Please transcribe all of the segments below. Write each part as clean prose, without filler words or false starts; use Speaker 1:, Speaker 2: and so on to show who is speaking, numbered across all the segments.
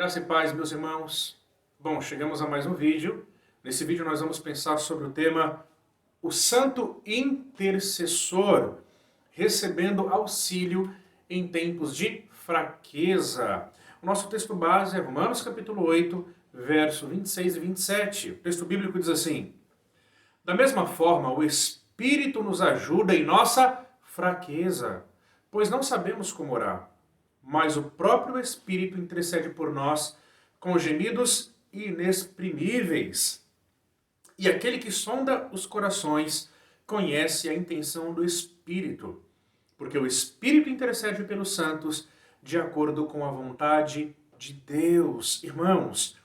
Speaker 1: Graça e paz, meus irmãos. Bom, chegamos a mais um vídeo. Nesse vídeo nós vamos pensar sobre o tema o Santo Intercessor, recebendo auxílio em tempos de fraqueza. O nosso texto base é Romanos capítulo 8, verso 26 e 27. O texto bíblico diz assim: Da mesma forma, o Espírito nos ajuda em nossa fraqueza, pois não sabemos como orar, mas o próprio Espírito intercede por nós com gemidos inexprimíveis. E aquele que sonda os corações conhece a intenção do Espírito, porque o Espírito intercede pelos santos de acordo com a vontade de Deus. Irmãos,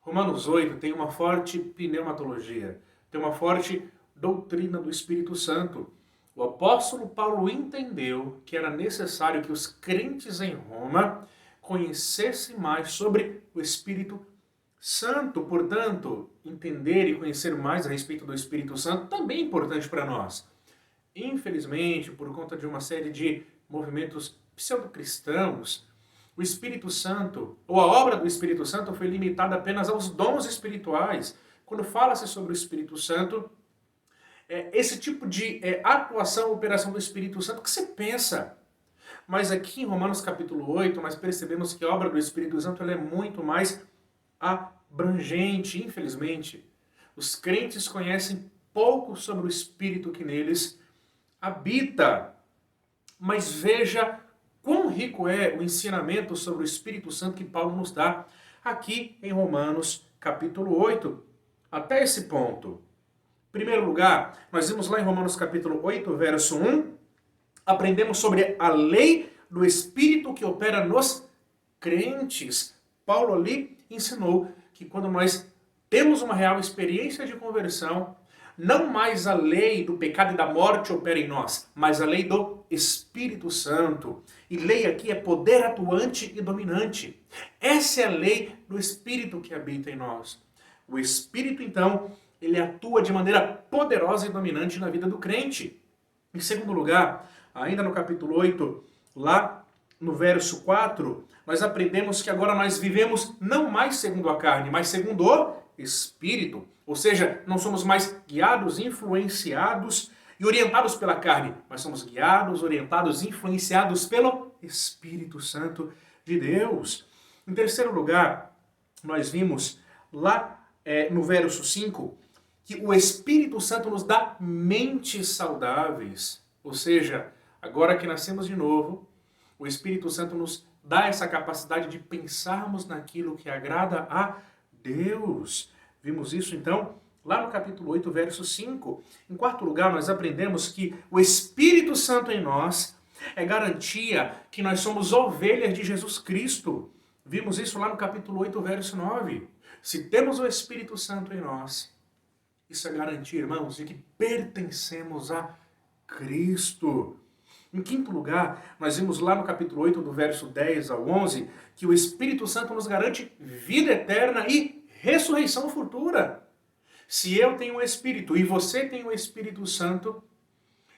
Speaker 1: Romanos 8 tem uma forte pneumatologia, tem uma forte doutrina do Espírito Santo. O apóstolo Paulo entendeu que era necessário que os crentes em Roma conhecessem mais sobre o Espírito Santo. Portanto, entender e conhecer mais a respeito do Espírito Santo também é importante para nós. Infelizmente, por conta de uma série de movimentos pseudo-cristãos, o Espírito Santo, ou a obra do Espírito Santo, foi limitada apenas aos dons espirituais. Quando fala-se sobre o Espírito Santo, esse tipo de atuação, operação do Espírito Santo que você pensa. Mas aqui em Romanos capítulo 8, nós percebemos que a obra do Espírito Santo ela é muito mais abrangente, infelizmente. Os crentes conhecem pouco sobre o Espírito que neles habita. Mas veja quão rico é o ensinamento sobre o Espírito Santo que Paulo nos dá aqui em Romanos capítulo 8. Até esse ponto. Em primeiro lugar, nós vimos lá em Romanos capítulo 8, verso 1, aprendemos sobre a lei do Espírito que opera nos crentes. Paulo ali ensinou que quando nós temos uma real experiência de conversão, não mais a lei do pecado e da morte opera em nós, mas a lei do Espírito Santo. E lei aqui é poder atuante e dominante. Essa é a lei do Espírito que habita em nós. O Espírito, então, ele atua de maneira poderosa e dominante na vida do crente. Em segundo lugar, ainda no capítulo 8, lá no verso 4, nós aprendemos que agora nós vivemos não mais segundo a carne, mas segundo o Espírito. Ou seja, não somos mais guiados, influenciados e orientados pela carne, mas somos guiados, orientados, influenciados pelo Espírito Santo de Deus. Em terceiro lugar, nós vimos lá no verso 5, que o Espírito Santo nos dá mentes saudáveis. Ou seja, agora que nascemos de novo, o Espírito Santo nos dá essa capacidade de pensarmos naquilo que agrada a Deus. Vimos isso então lá no capítulo 8, verso 5. Em quarto lugar, nós aprendemos que o Espírito Santo em nós é garantia que nós somos ovelhas de Jesus Cristo. Vimos isso lá no capítulo 8, verso 9. Se temos o Espírito Santo em nós, isso é garantia, irmãos, de que pertencemos a Cristo. Em quinto lugar, nós vimos lá no capítulo 8, do verso 10 ao 11, que o Espírito Santo nos garante vida eterna e ressurreição futura. Se eu tenho o Espírito e você tem o Espírito Santo,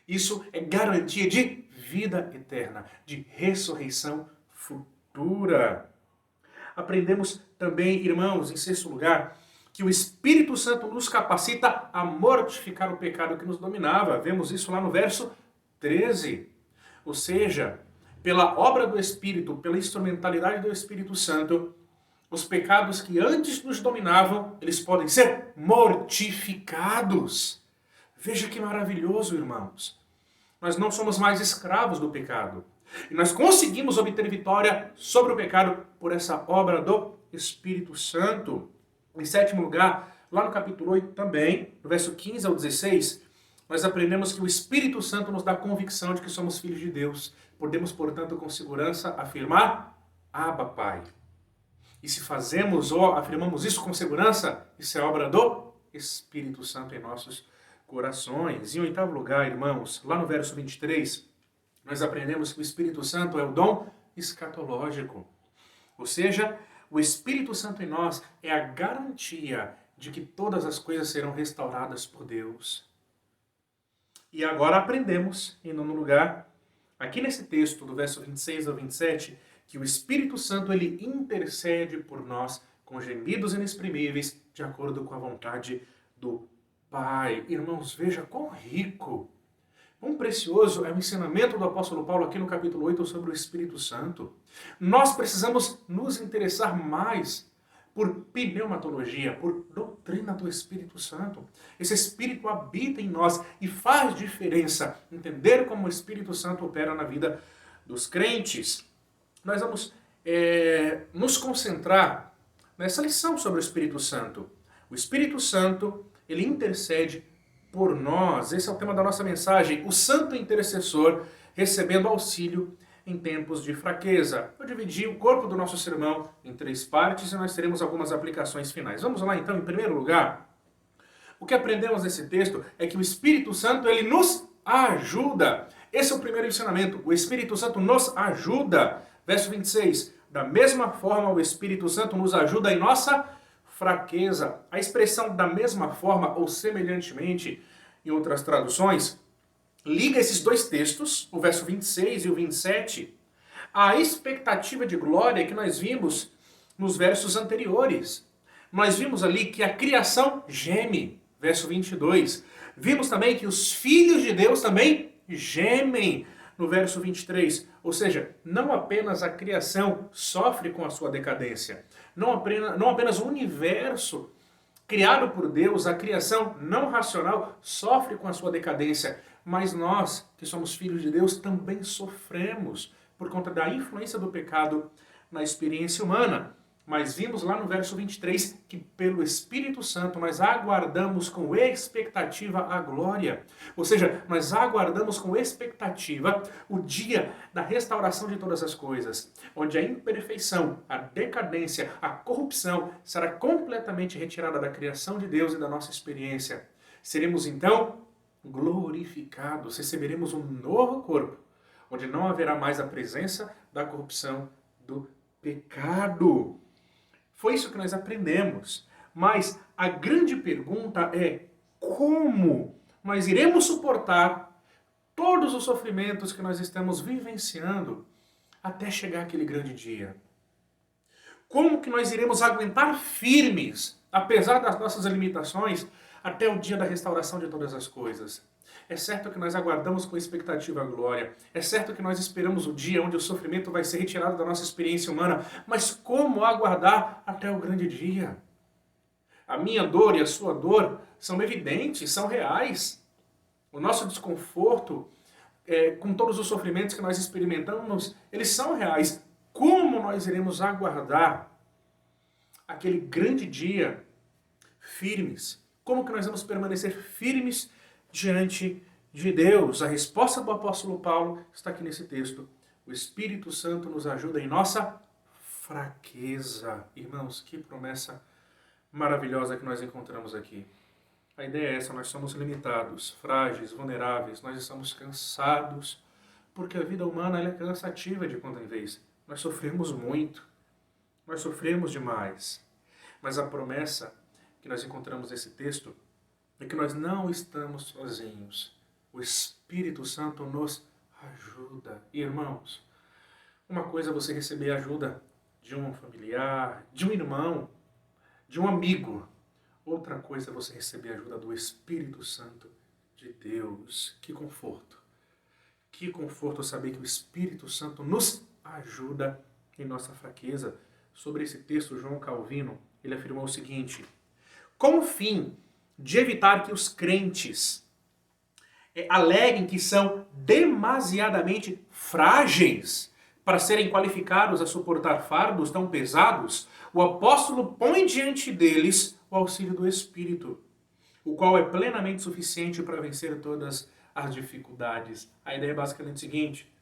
Speaker 1: isso é garantia de vida eterna, de ressurreição futura. Aprendemos também, irmãos, em sexto lugar, que o Espírito Santo nos capacita a mortificar o pecado que nos dominava. Vemos isso lá no verso 13. Ou seja, pela obra do Espírito, pela instrumentalidade do Espírito Santo, os pecados que antes nos dominavam, eles podem ser mortificados. Veja que maravilhoso, irmãos. Nós não somos mais escravos do pecado. E nós conseguimos obter vitória sobre o pecado por essa obra do Espírito Santo. Em sétimo lugar, lá no capítulo 8 também, no verso 15 ao 16, nós aprendemos que o Espírito Santo nos dá convicção de que somos filhos de Deus. Podemos, portanto, com segurança afirmar, Abba, Pai. E se fazemos ou afirmamos isso com segurança, isso é obra do Espírito Santo em nossos corações. E em oitavo lugar, irmãos, lá no verso 23, nós aprendemos que o Espírito Santo é o dom escatológico. Ou seja, o Espírito Santo em nós é a garantia de que todas as coisas serão restauradas por Deus. E agora aprendemos, em nono lugar, aqui nesse texto, do verso 26 ao 27, que o Espírito Santo ele intercede por nós com gemidos inexprimíveis, de acordo com a vontade do Pai. Irmãos, veja quão rico, quão precioso é o ensinamento do apóstolo Paulo aqui no capítulo 8 sobre o Espírito Santo. Nós precisamos nos interessar mais por pneumatologia, por doutrina do Espírito Santo. Esse Espírito habita em nós e faz diferença entender como o Espírito Santo opera na vida dos crentes. Nós vamos nos concentrar nessa lição sobre o Espírito Santo. O Espírito Santo, ele intercede por nós. Esse é o tema da nossa mensagem, o Santo Intercessor recebendo auxílio em tempos de fraqueza. Eu dividi o corpo do nosso sermão em 3 partes e nós teremos algumas aplicações finais. Vamos lá então, em primeiro lugar, o que aprendemos nesse texto é que o Espírito Santo, ele nos ajuda. Esse é o primeiro ensinamento, o Espírito Santo nos ajuda. Verso 26, da mesma forma o Espírito Santo nos ajuda em nossa fraqueza. A expressão da mesma forma ou semelhantemente, em outras traduções, liga esses 2 textos, o verso 26 e o 27, à expectativa de glória que nós vimos nos versos anteriores. Nós vimos ali que a criação geme, verso 22. Vimos também que os filhos de Deus também gemem, no verso 23. Ou seja, não apenas a criação sofre com a sua decadência, não apenas o universo criado por Deus, a criação não racional, sofre com a sua decadência, mas nós, que somos filhos de Deus, também sofremos por conta da influência do pecado na experiência humana. Mas vimos lá no verso 23 que pelo Espírito Santo nós aguardamos com expectativa a glória. Ou seja, nós aguardamos com expectativa o dia da restauração de todas as coisas, onde a imperfeição, a decadência, a corrupção será completamente retirada da criação de Deus e da nossa experiência. Seremos então glorificados, receberemos um novo corpo, onde não haverá mais a presença da corrupção, do pecado. Foi isso que nós aprendemos. Mas a grande pergunta é como nós iremos suportar todos os sofrimentos que nós estamos vivenciando até chegar aquele grande dia? Como que nós iremos aguentar firmes, apesar das nossas limitações, até o dia da restauração de todas as coisas? É certo que nós aguardamos com expectativa a glória. É certo que nós esperamos o dia onde o sofrimento vai ser retirado da nossa experiência humana. Mas como aguardar até o grande dia? A minha dor e a sua dor são evidentes, são reais. O nosso desconforto, com todos os sofrimentos que nós experimentamos, eles são reais. Como nós iremos aguardar aquele grande dia firmes? Como que nós vamos permanecer firmes diante de Deus? A resposta do apóstolo Paulo está aqui nesse texto. O Espírito Santo nos ajuda em nossa fraqueza. Irmãos, que promessa maravilhosa que nós encontramos aqui. A ideia é essa, nós somos limitados, frágeis, vulneráveis, nós estamos cansados, porque a vida humana ela é cansativa de quando em vez. Nós sofremos muito, nós sofremos demais. Mas a promessa que nós encontramos nesse texto é que nós não estamos sozinhos. O Espírito Santo nos ajuda. Irmãos, uma coisa é você receber a ajuda de um familiar, de um irmão, de um amigo. Outra coisa é você receber a ajuda do Espírito Santo de Deus. Que conforto. Que conforto saber que o Espírito Santo nos ajuda em nossa fraqueza. Sobre esse texto, João Calvino, ele afirmou o seguinte: com o fim de evitar que os crentes aleguem que são demasiadamente frágeis para serem qualificados a suportar fardos tão pesados, o apóstolo põe diante deles o auxílio do Espírito, o qual é plenamente suficiente para vencer todas as dificuldades. A ideia é basicamente o seguinte: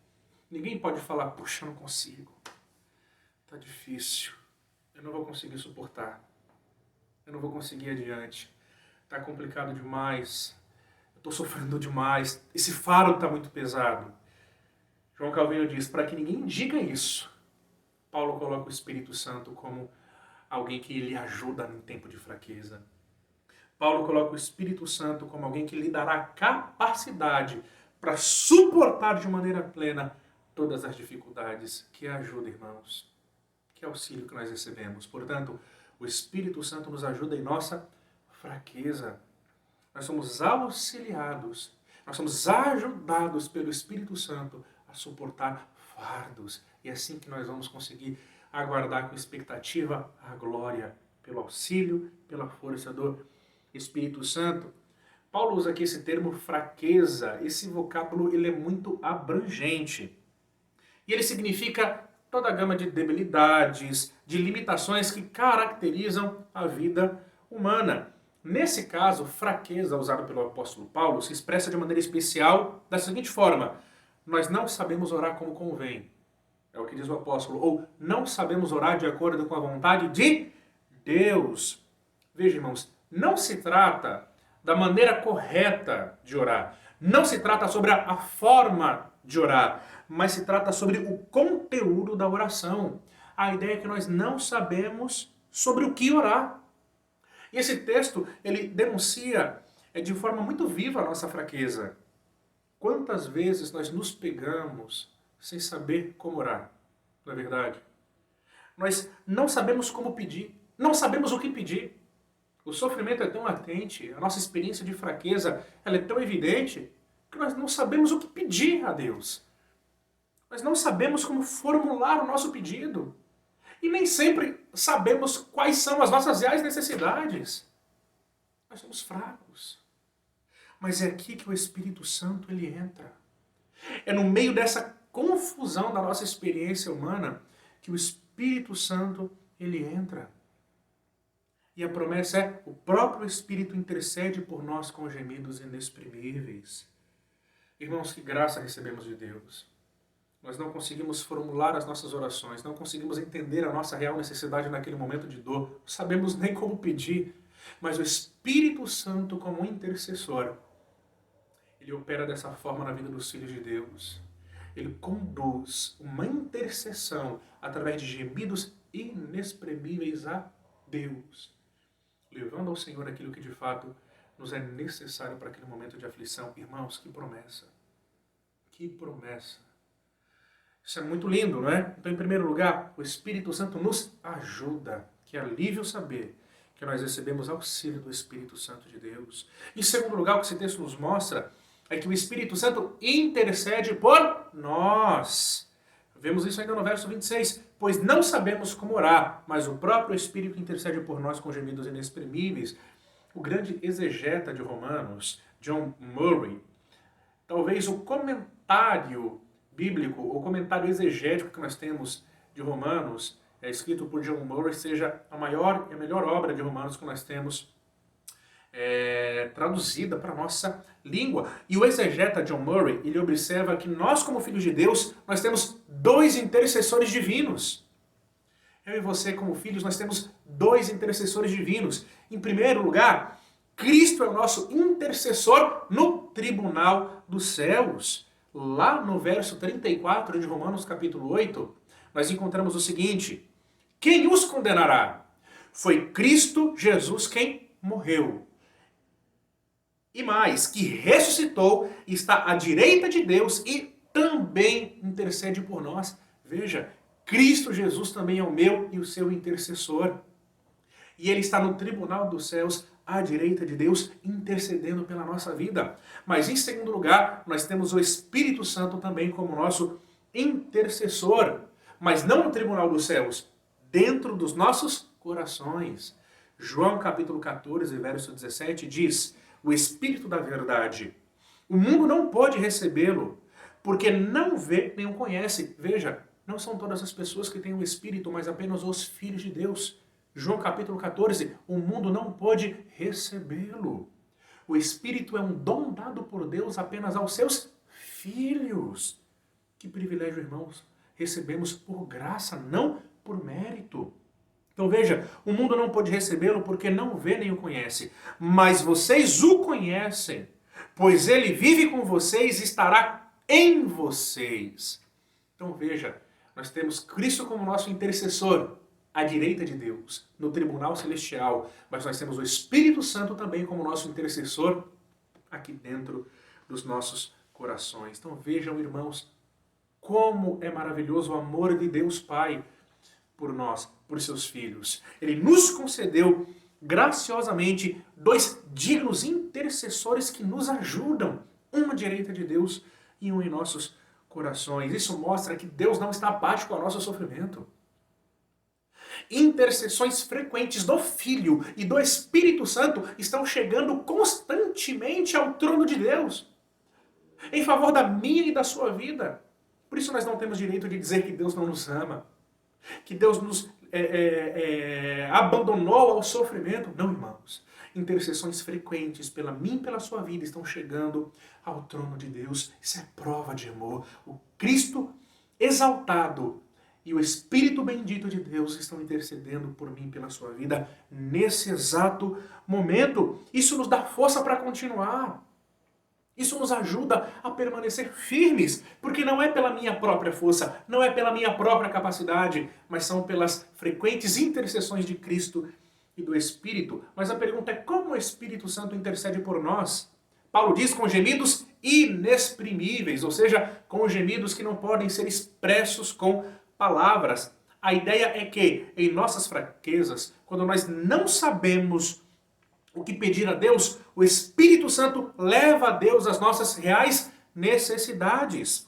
Speaker 1: ninguém pode falar, puxa, eu não consigo, tá difícil, eu não vou conseguir suportar, eu não vou conseguir ir adiante, tá complicado demais, eu estou sofrendo demais, esse fardo está muito pesado. João Calvino diz, para que ninguém diga isso, Paulo coloca o Espírito Santo como alguém que lhe ajuda em tempo de fraqueza. Paulo coloca o Espírito Santo como alguém que lhe dará capacidade para suportar de maneira plena todas as dificuldades. Que ajuda, irmãos. Que auxílio que nós recebemos. Portanto, o Espírito Santo nos ajuda em nossa fraqueza. Nós somos auxiliados, nós somos ajudados pelo Espírito Santo a suportar fardos. E é assim que nós vamos conseguir aguardar com expectativa a glória, pelo auxílio, pela força do Espírito Santo. Paulo usa aqui esse termo fraqueza. Esse vocábulo ele é muito abrangente. E ele significa toda a gama de debilidades, de limitações que caracterizam a vida humana. Nesse caso, fraqueza, usada pelo apóstolo Paulo, se expressa de maneira especial da seguinte forma: nós não sabemos orar como convém. É o que diz o apóstolo. Ou não sabemos orar de acordo com a vontade de Deus. Veja, irmãos, não se trata da maneira correta de orar. Não se trata sobre a forma de orar, mas se trata sobre o conteúdo da oração. A ideia é que nós não sabemos sobre o que orar. E esse texto, ele denuncia de forma muito viva a nossa fraqueza. Quantas vezes nós nos pegamos sem saber como orar, não é verdade? Nós não sabemos como pedir, não sabemos o que pedir. O sofrimento é tão latente, a nossa experiência de fraqueza ela é tão evidente, que nós não sabemos o que pedir a Deus. Nós não sabemos como formular o nosso pedido. E nem sempre sabemos quais são as nossas reais necessidades. Nós somos fracos. Mas é aqui que o Espírito Santo ele entra. É no meio dessa confusão da nossa experiência humana que o Espírito Santo ele entra. E a promessa é: o próprio Espírito intercede por nós com gemidos inexprimíveis. Irmãos, que graça recebemos de Deus. Nós não conseguimos formular as nossas orações, não conseguimos entender a nossa real necessidade naquele momento de dor, não sabemos nem como pedir, mas o Espírito Santo, como intercessor, ele opera dessa forma na vida dos filhos de Deus. Ele conduz uma intercessão através de gemidos inexprimíveis a Deus, levando ao Senhor aquilo que de fato nos é necessário para aquele momento de aflição. Irmãos, que promessa! Que promessa! Isso é muito lindo, não é? Então, em primeiro lugar, o Espírito Santo nos ajuda. Que alívio saber que nós recebemos auxílio do Espírito Santo de Deus. Em segundo lugar, o que esse texto nos mostra é que o Espírito Santo intercede por nós. Vemos isso ainda no verso 26. Pois não sabemos como orar, mas o próprio Espírito intercede por nós com gemidos inexprimíveis. O grande exegeta de Romanos, John Murray, talvez o comentário bíblico, o comentário exegético que nós temos de Romanos, escrito por John Murray, seja a maior e a melhor obra de Romanos que nós temos traduzida para a nossa língua. E o exegeta John Murray, ele observa que nós, como filhos de Deus, nós temos dois intercessores divinos. Eu e você, como filhos, nós temos dois intercessores divinos. Em primeiro lugar, Cristo é o nosso intercessor no tribunal dos céus. Lá no verso 34 de Romanos capítulo 8, nós encontramos o seguinte: quem os condenará? Foi Cristo Jesus quem morreu. E mais, que ressuscitou, está à direita de Deus e também intercede por nós. Veja, Cristo Jesus também é o meu e o seu intercessor. E ele está no tribunal dos céus, à direita de Deus, intercedendo pela nossa vida. Mas em segundo lugar, nós temos o Espírito Santo também como nosso intercessor. Mas não no tribunal dos céus, dentro dos nossos corações. João capítulo 14, verso 17 diz: o Espírito da verdade, o mundo não pode recebê-lo, porque não vê nem o conhece. Veja, não são todas as pessoas que têm o Espírito, mas apenas os filhos de Deus. João capítulo 14, o mundo não pode recebê-lo. O Espírito é um dom dado por Deus apenas aos seus filhos. Que privilégio, irmãos! Recebemos por graça, não por mérito. Então veja, o mundo não pode recebê-lo porque não vê nem o conhece. Mas vocês o conhecem, pois ele vive com vocês e estará em vocês. Então veja, nós temos Cristo como nosso intercessor, à direita de Deus, no tribunal celestial, mas nós temos o Espírito Santo também como nosso intercessor aqui dentro dos nossos corações. Então vejam, irmãos, Como é maravilhoso o amor de Deus Pai por nós, por seus filhos. Ele nos concedeu graciosamente dois dignos intercessores que nos ajudam, um à direita de Deus e um em nossos corações. Isso mostra que Deus não está apático ao nosso sofrimento. Intercessões frequentes do Filho e do Espírito Santo estão chegando constantemente ao trono de Deus, em favor da minha e da sua vida. Por isso nós não temos direito de dizer que Deus não nos ama, que Deus nos abandonou ao sofrimento. Não, irmãos. Intercessões frequentes pela mim e pela sua vida estão chegando ao trono de Deus. Isso é prova de amor. O Cristo exaltado e o Espírito bendito de Deus estão intercedendo por mim e pela sua vida nesse exato momento. Isso nos dá força para continuar. Isso nos ajuda a permanecer firmes, porque não é pela minha própria força, não é pela minha própria capacidade, mas são pelas frequentes intercessões de Cristo e do Espírito. Mas a pergunta é como o Espírito Santo intercede por nós? Paulo diz com gemidos inexprimíveis, ou seja, com gemidos que não podem ser expressos com palavras. A ideia é que em nossas fraquezas, quando nós não sabemos o que pedir a Deus, o Espírito Santo leva a Deus as nossas reais necessidades.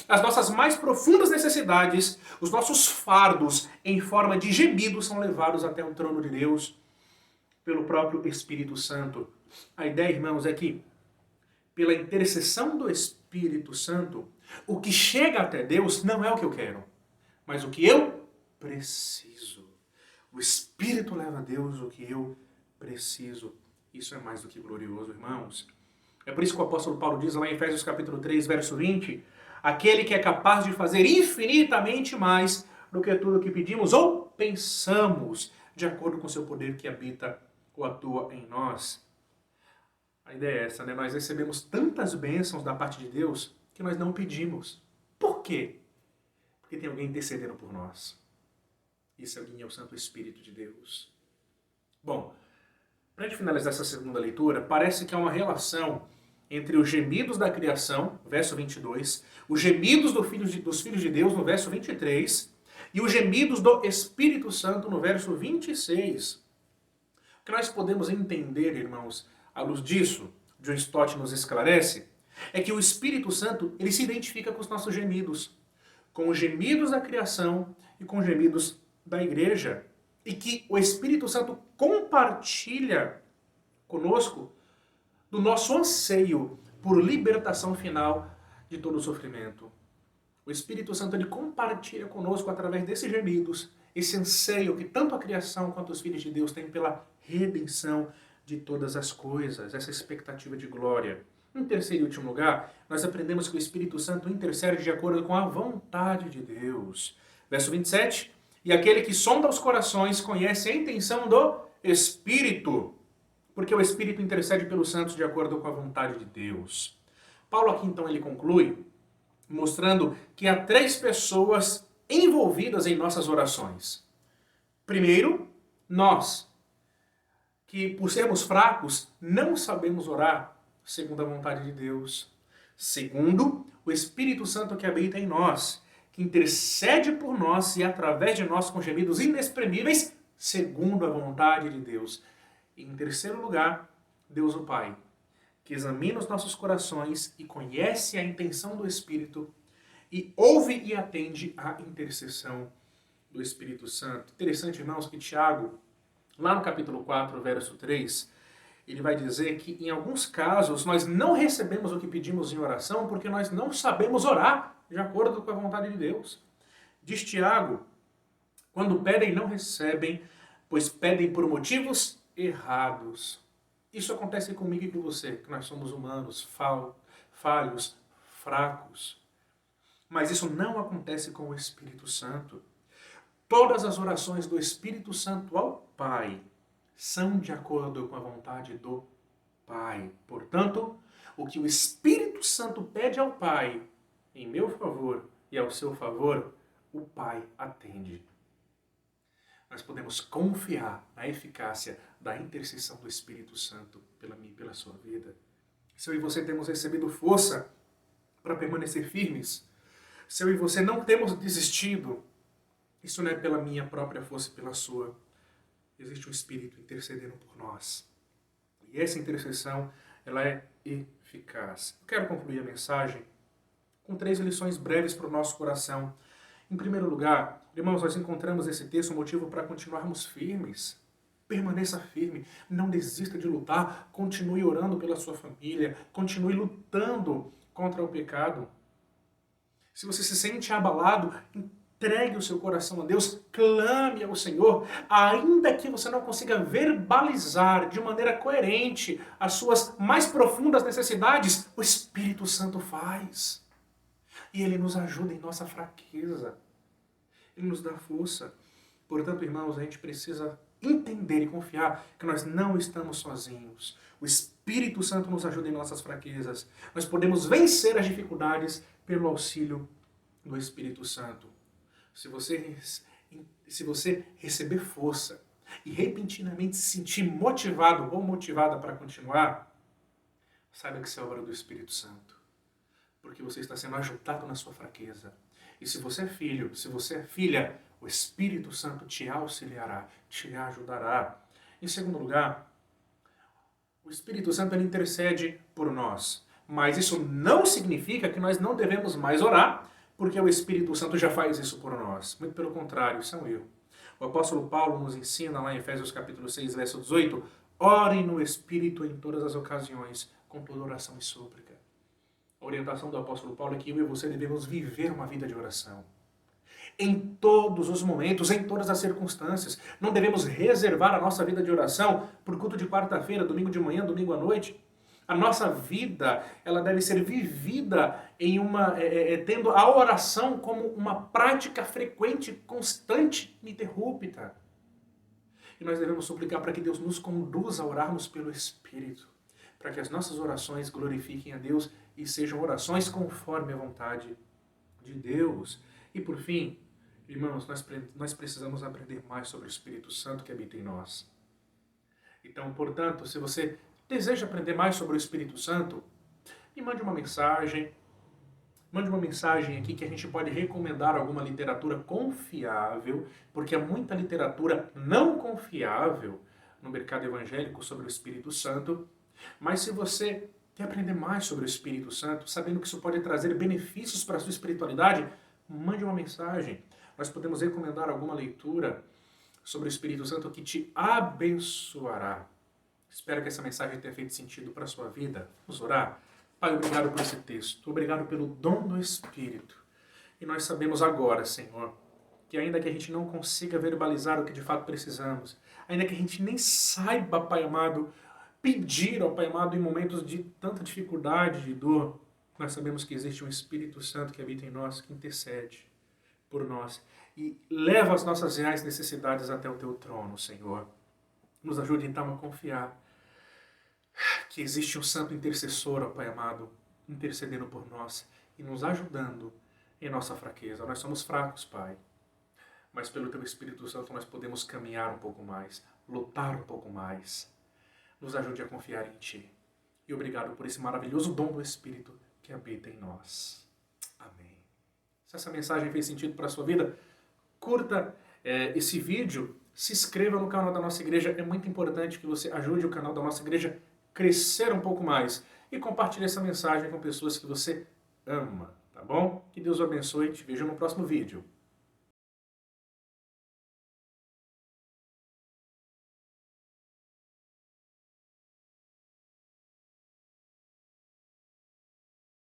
Speaker 1: As nossas mais profundas necessidades, os nossos fardos em forma de gemidos são levados até o trono de Deus pelo próprio Espírito Santo. A ideia, irmãos, é que pela intercessão do Espírito Santo, o que chega até Deus não é o que eu quero, mas o que eu preciso. O Espírito leva a Deus o que eu preciso. Isso é mais do que glorioso, irmãos. É por isso que o apóstolo Paulo diz lá em Efésios capítulo 3, verso 20, aquele que é capaz de fazer infinitamente mais do que tudo o que pedimos ou pensamos, de acordo com o seu poder que habita ou atua em nós. A ideia é essa, né? Nós recebemos tantas bênçãos da parte de Deus que nós não pedimos. Por quê? Porque tem alguém intercedendo por nós. Esse alguém é o Santo Espírito de Deus. Bom, para a gente finalizar essa segunda leitura, parece que há uma relação entre os gemidos da criação, verso 22, os gemidos dos filhos de Deus, no verso 23, e os gemidos do Espírito Santo, no verso 26. O que nós podemos entender, irmãos, à luz disso, John Stott nos esclarece, é que o Espírito Santo ele se identifica com os nossos gemidos, com os gemidos da criação e com os gemidos da igreja, e que o Espírito Santo compartilha conosco do nosso anseio por libertação final de todo o sofrimento. O Espírito Santo ele compartilha conosco através desses gemidos, esse anseio que tanto a criação quanto os filhos de Deus têm pela redenção de todas as coisas, essa expectativa de glória. Em terceiro e último lugar, nós aprendemos que o Espírito Santo intercede de acordo com a vontade de Deus. Verso 27, e aquele que sonda os corações conhece a intenção do Espírito, porque o Espírito intercede pelos santos de acordo com a vontade de Deus. Paulo aqui então ele conclui, mostrando que há três pessoas envolvidas em nossas orações. Primeiro, nós, que por sermos fracos, não sabemos orar segundo a vontade de Deus. Segundo, o Espírito Santo que habita em nós, que intercede por nós e através de nós com gemidos inexprimíveis, segundo a vontade de Deus. E em terceiro lugar, Deus o Pai, que examina os nossos corações e conhece a intenção do Espírito e ouve e atende à intercessão do Espírito Santo. Interessante, irmãos, que Tiago, lá no capítulo 4, verso 3, ele vai dizer que em alguns casos nós não recebemos o que pedimos em oração porque nós não sabemos orar de acordo com a vontade de Deus. Diz Tiago, quando pedem não recebem, pois pedem por motivos errados. Isso acontece comigo e com você, que nós somos humanos, falhos, fracos. Mas isso não acontece com o Espírito Santo. Todas as orações do Espírito Santo ao Pai são de acordo com a vontade do Pai. Portanto, o que o Espírito Santo pede ao Pai, em meu favor e ao seu favor, o Pai atende. Nós podemos confiar na eficácia da intercessão do Espírito Santo pela mim e pela sua vida. Se eu e você temos recebido força para permanecer firmes, Se eu e você não temos desistido, isso não é pela minha própria força e pela sua. Existe um Espírito intercedendo por nós. E essa intercessão, ela é eficaz. Eu quero concluir a mensagem com 3 lições breves para o nosso coração. Em primeiro lugar, irmãos, nós encontramos nesse texto um motivo para continuarmos firmes. Permaneça firme, não desista de lutar, continue orando pela sua família, continue lutando contra o pecado. Se você se sente abalado, entregue o seu coração a Deus, clame ao Senhor, ainda que você não consiga verbalizar de maneira coerente as suas mais profundas necessidades, o Espírito Santo faz. E Ele nos ajuda em nossa fraqueza. Ele nos dá força. Portanto, irmãos, a gente precisa entender e confiar que nós não estamos sozinhos. O Espírito Santo nos ajuda em nossas fraquezas. Nós podemos vencer as dificuldades pelo auxílio do Espírito Santo. Se você receber força e repentinamente se sentir motivado ou motivada para continuar, saiba que isso é obra do Espírito Santo. Porque você está sendo ajudado na sua fraqueza. E se você é filho, se você é filha, o Espírito Santo te auxiliará, te ajudará. Em segundo lugar, o Espírito Santo ele intercede por nós. Mas isso não significa que nós não devemos mais orar, porque o Espírito Santo já faz isso por nós. Muito pelo contrário, isso é um erro. O apóstolo Paulo nos ensina lá em Efésios capítulo 6, verso 18, orem no Espírito em todas as ocasiões, com toda oração e súplica. A orientação do apóstolo Paulo é que eu e você devemos viver uma vida de oração. Em todos os momentos, em todas as circunstâncias. Não devemos reservar a nossa vida de oração por culto de quarta-feira, domingo de manhã, domingo à noite. A nossa vida, ela deve ser vivida em tendo a oração como uma prática frequente, constante, ininterrupta. E nós devemos suplicar para que Deus nos conduza a orarmos pelo Espírito, para que as nossas orações glorifiquem a Deus e sejam orações conforme a vontade de Deus. E por fim, irmãos, nós precisamos aprender mais sobre o Espírito Santo que habita em nós. Então, portanto, se você deseja aprender mais sobre o Espírito Santo, me mande uma mensagem. Mande uma mensagem aqui que a gente pode recomendar alguma literatura confiável, porque há muita literatura não confiável no mercado evangélico sobre o Espírito Santo. Mas se você quer aprender mais sobre o Espírito Santo, sabendo que isso pode trazer benefícios para a sua espiritualidade, mande uma mensagem. Nós podemos recomendar alguma leitura sobre o Espírito Santo que te abençoará. Espero que essa mensagem tenha feito sentido para a sua vida. Vamos orar? Pai, obrigado por esse texto. Obrigado pelo dom do Espírito. E nós sabemos agora, Senhor, que ainda que a gente não consiga verbalizar o que de fato precisamos, ainda que a gente nem saiba, Pai amado, pedir ao Pai amado em momentos de tanta dificuldade, de dor, nós sabemos que existe um Espírito Santo que habita em nós, que intercede por nós e leva as nossas reais necessidades até o Teu trono, Senhor. Nos ajude então a confiar que existe um santo intercessor, ó Pai amado, intercedendo por nós e nos ajudando em nossa fraqueza. Nós somos fracos, Pai, mas pelo Teu Espírito Santo nós podemos caminhar um pouco mais, lutar um pouco mais. Nos ajude a confiar em Ti. E obrigado por esse maravilhoso dom do Espírito que habita em nós. Amém. Se essa mensagem fez sentido para a sua vida, curta esse vídeo, se inscreva no canal da nossa igreja. É muito importante que você ajude o canal da nossa igreja a crescer um pouco mais. E compartilhe essa mensagem com pessoas que você ama, tá bom? Que Deus o abençoe e te vejo no próximo vídeo.